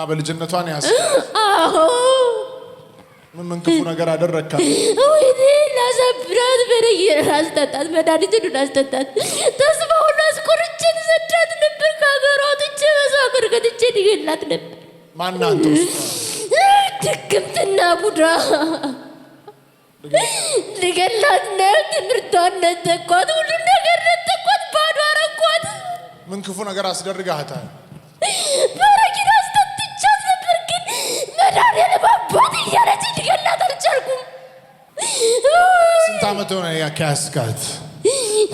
በልጅነቷን ያስቀው ምን ክፉ ነገር አደረካ ወይኔ ላሰብራት በረየራ አስጠጣት መድኃኒቱን አስጠጣት ተስፋ ሁሉ አስቆርጬን ሰዳት ነበር ከሀገሯ ወጥቼ በሰው ሀገር ከትቼ ልገላት ነበር ማን አንተ ድግምትና ቡዳ ልገላት ነው ትምህርቷን ነጠቋት ሁሉ ነገር ነጠቋት ባዶ አረኳት ምን ክፉ ነገር አስደርጋታል በረኪና አስጠጥቻት ነበር ግን መድኃኒዓለም አባት እያለች ልገላት አልቻልኩም ስንት ዓመት ሆነ ያካስካት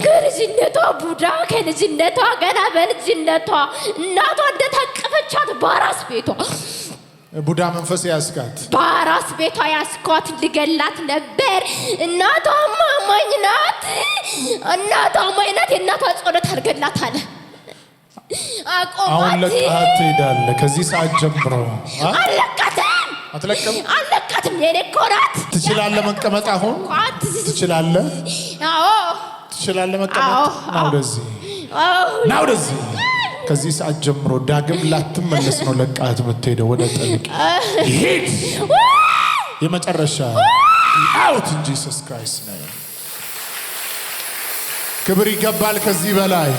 ከልጅነቷ ቡዳ ከልጅነቷ ገና በልጅነቷ እናቷ እንደታቀፈቻት በአራስ ቤቷ ቡዳ መንፈስ ያስካት በአራስ ቤቷ ያስኳት ልገላት ነበር እናቷ አማኝ ናት የእናቷ ጸሎት አድርገላታል አሁን ለቃት ትሄዳለ ከዚህ ሰዓት ጀምሮ አለቃትም የኔ እኮ ናት ትችላለህ መቀመጥ አሁን ትችላለህ ትችላለህ መቀመጥ ናው ወደዚህ ከዚህ ሰዓት ጀምሮ ዳግም ላትመለስ ነው ለቃት የምትሄደው ወደ ጥልቅ ሂድ የመጨረሻ out in Jesus Christ name ክብር ይገባል ከዚህ በላይ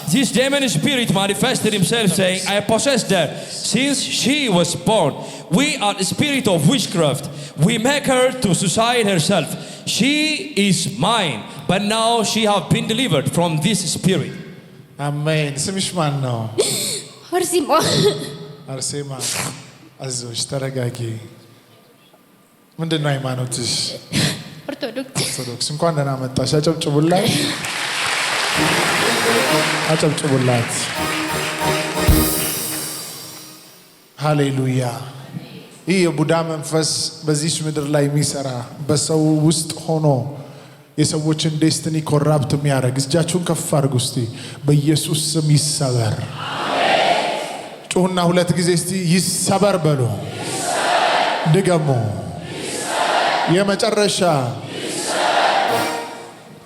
This demon spirit manifested himself saying, I possessed her since she was born. We are the spirit of witchcraft. We make her to suicide herself. She is mine, but now she have been delivered from this spirit. Amen. ስምሽ ማን ነው? አርሴማ አይዞሽ ተረጋጊ ምንድነው ሃይማኖትሽ? ኦርቶዶክስ እንኳን ደህና መጣሽ አጨብጭቡላት ሃሌሉያ ይህ የቡዳ መንፈስ በዚህ ምድር ላይ የሚሰራ በሰው ውስጥ ሆኖ የሰዎችን ዴስቲኒ ኮራፕት የሚያደርግ እጃችሁን ከፍ አድርጉ እስቲ በኢየሱስ ስም ይሰበር ጩሁና ሁለት ጊዜ እስቲ ይሰበር በሉ ድገሙ የመጨረሻ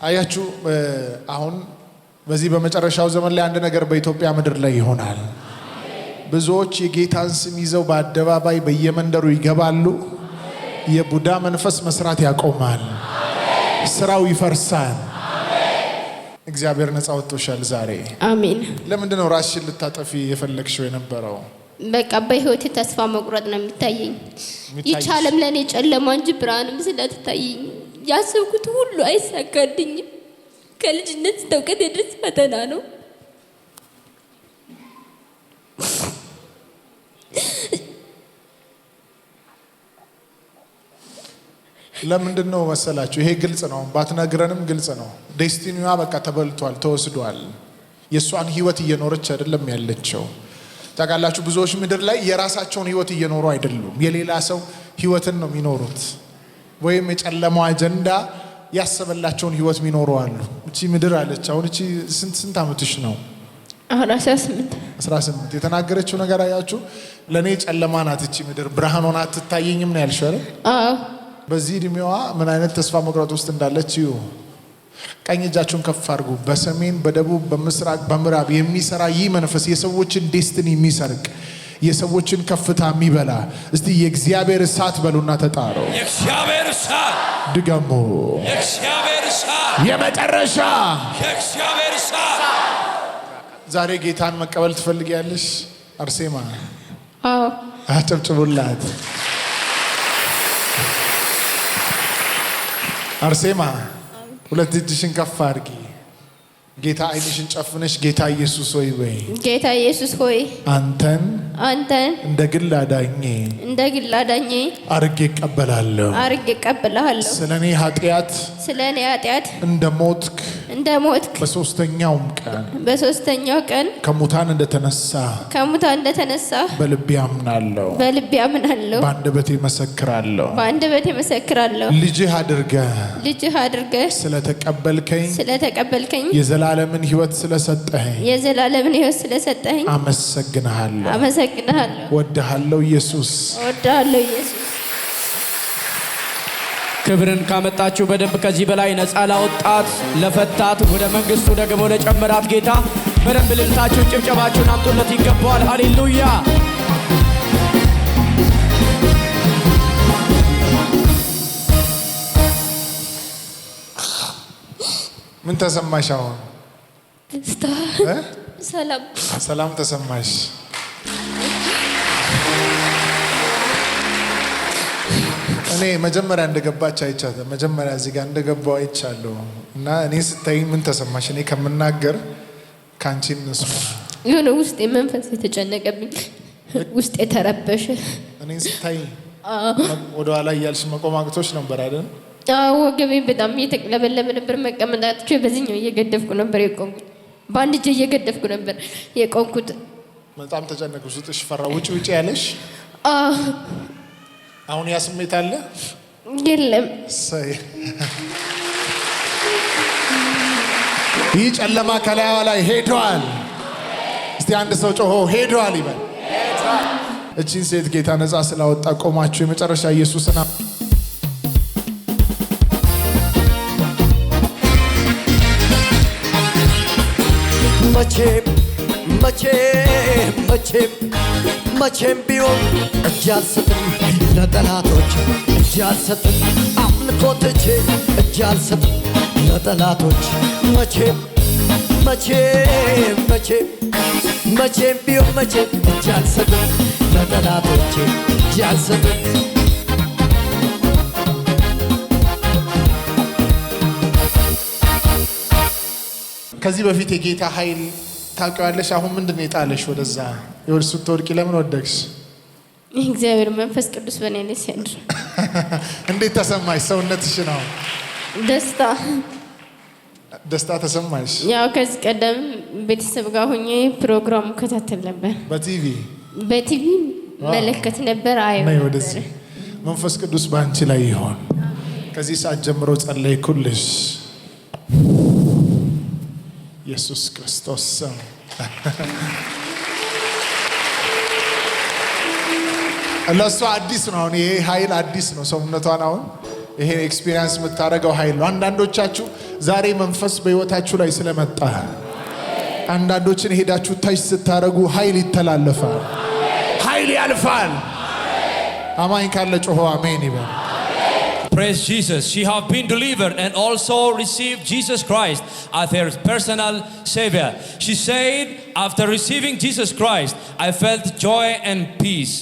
አያችሁ አሁን በዚህ በመጨረሻው ዘመን ላይ አንድ ነገር በኢትዮጵያ ምድር ላይ ይሆናል ብዙዎች የጌታን ስም ይዘው በአደባባይ በየመንደሩ ይገባሉ የቡዳ መንፈስ መስራት ያቆማል ስራው ይፈርሳል እግዚአብሔር ነፃ ወጥቶሻል ዛሬ አሜን ለምንድን ነው ራስሽን ልታጠፊ የፈለግሽው የነበረው በቃ በህይወት ተስፋ መቁረጥ ነው የሚታየኝ ይቻለም ለኔ ጨለማ እንጂ ብርሃንም ስለተታየኝ ያሰብኩት ሁሉ አይሳካልኝም ከልጅነት ተውቀት ድረስ ፈተና ነው ለምንድን ነው መሰላችሁ ይሄ ግልጽ ነው ባትነግረንም ግልጽ ነው ዴስቲኒዋ በቃ ተበልቷል ተወስዷል የሷን ህይወት እየኖረች አይደለም ያለችው ታውቃላችሁ ብዙዎች ምድር ላይ የራሳቸውን ህይወት እየኖሩ አይደሉም የሌላ ሰው ህይወትን ነው የሚኖሩት ወይም የጨለማው አጀንዳ ያሰበላቸውን ህይወት የሚኖሩ አሉ እቺ ምድር አለች አሁን እቺ ስንት አመትሽ ነው 18 የተናገረችው ነገር አያችሁ ለኔ ጨለማ ናት እቺ ምድር ብርሃን ሆና አትታየኝም ነው ያልሽው አይደል አዎ በዚህ እድሜዋ ምን አይነት ተስፋ መቁረጥ ውስጥ እንዳለች እዩ ቀኝ እጃችሁን ከፍ አድርጉ በሰሜን በደቡብ በምስራቅ በምዕራብ የሚሰራ ይህ መንፈስ የሰዎችን ዴስቲኒ የሚሰርቅ የሰዎችን ከፍታ የሚበላ እስቲ የእግዚአብሔር እሳት በሉና ተጣሩ የእግዚአብሔር እሳት ድገሙ የእግዚአብሔር እሳት የመጨረሻ የእግዚአብሔር እሳት ዛሬ ጌታን መቀበል ትፈልጊያለሽ አርሴማ አዎ አጨብጭቡላት አርሴማ ሁለት እጅሽን ከፍ አድርጊ ጌታ አይንሽን ጨፍነሽ ጌታ ኢየሱስ ሆይ በይ ጌታ ኢየሱስ ሆይ አንተን እንደ ግል አዳኜ አርጌ እቀበላለሁ ስለኔ ኃጢአት እንደ ሞትክ በሶስተኛው ቀን ከሙታን እንደተነሳ በልቤ አምናለሁ በአንደበቴ መሰክራለሁ ልጅህ አድርገህ ስለተቀበልከኝ የዘላለምን ሕይወት ስለሰጠኸኝ አመሰግናለሁ ወድሃለሁ ኢየሱስ ክብርን ካመጣችሁ በደንብ ከዚህ በላይ ነፃ ላወጣት ለፈታት ወደ መንግስቱ ደግሞ ለጨመራት ጌታ በደንብ ልልታችሁ ጭብጨባችሁን አምጡለት ይገባዋል። ሃሌሉያ። ምን ተሰማሽ አሁን? ደስታ፣ ሰላም ተሰማሽ? እኔ መጀመሪያ እንደገባች አይቻለ መጀመሪያ እዚህ ጋር እንደገባው አይቻለሁ እና እኔ ስታይ ምን ተሰማሽ? እኔ ከምናገር ካንቺ እንስማ። የሆነ ውስጥ መንፈስ የተጨነቀብኝ ውስጥ የተረበሸ እኔ ስታይ ወደ ኋላ እያልሽ መቆማቅቶች ነበር አይደል? ወገቤ በጣም እየተቅለበለበ ነበር። መቀመጣቸው በዚህኛው እየገደፍኩ ነበር የቆምኩት። በአንድ እጄ እየገደፍኩ ነበር የቆምኩት። በጣም ተጨነቅሽ፣ ውስጥሽ ፈራ። ውጪ ያለሽ አሁን ያ ስሜት አለ? የለም። ይህ ጨለማ ከላይዋ ላይ ሄዷል። እስቲ አንድ ሰው ጮሆ ሄዷል ይበል። እቺን ሴት ጌታ ነፃ ስላወጣ ቆማችሁ የመጨረሻ ኢየሱስና መቼም ቢሆን እጅ አልሰጥም ለጠላቶች፣ እጅ አልሰጥም አምልኮትቼ፣ እጅ አልሰጥም ለጠላቶች። መቼም ቢሆን እጅ አልሰጥም ለጠላቶቼ፣ እጅ አልሰጥም። ከዚህ በፊት የጌታ ኃይል ታውቂዋለሽ? አሁን ምንድነው የጣለሽ ወደዛ? ይወር ስትወድቂ ለምን ወደቅሽ? እግዚአብሔር መንፈስ ቅዱስ በእኔ ላይ ሲያድር። እንዴት ተሰማሽ? ሰውነትሽ ነው ደስታ ተሰማሽ? ያው ከዚህ ቀደም ቤተሰብ ጋር ሆኜ ፕሮግራሙ ከታተል ነበር። በቲቪ መለከት ነበር። ነይ ወደዚህ። መንፈስ ቅዱስ በአንቺ ላይ ይሆን። ከዚህ ሰዓት ጀምሮ ጸለይኩልሽ። ኢየሱስ ክርስቶስ ስም። ለእሷ አዲስ ነው። አሁን ይሄ ኃይል አዲስ ነው። ሰውነቷን አሁን ይሄ ኤክስፒሪየንስ የምታደርገው ኃይል ነው። አንዳንዶቻችሁ ዛሬ መንፈስ በህይወታችሁ ላይ ስለመጣ አንዳንዶችን ሄዳችሁ ታች ስታደርጉ ኃይል ይተላለፋል፣ ኃይል ያልፋል። አማኝ ካለ ጮሆ አሜን ይበል። Praise Jesus. She have been delivered and also received Jesus Christ as her personal savior. She said, after receiving Jesus Christ, I felt joy and peace.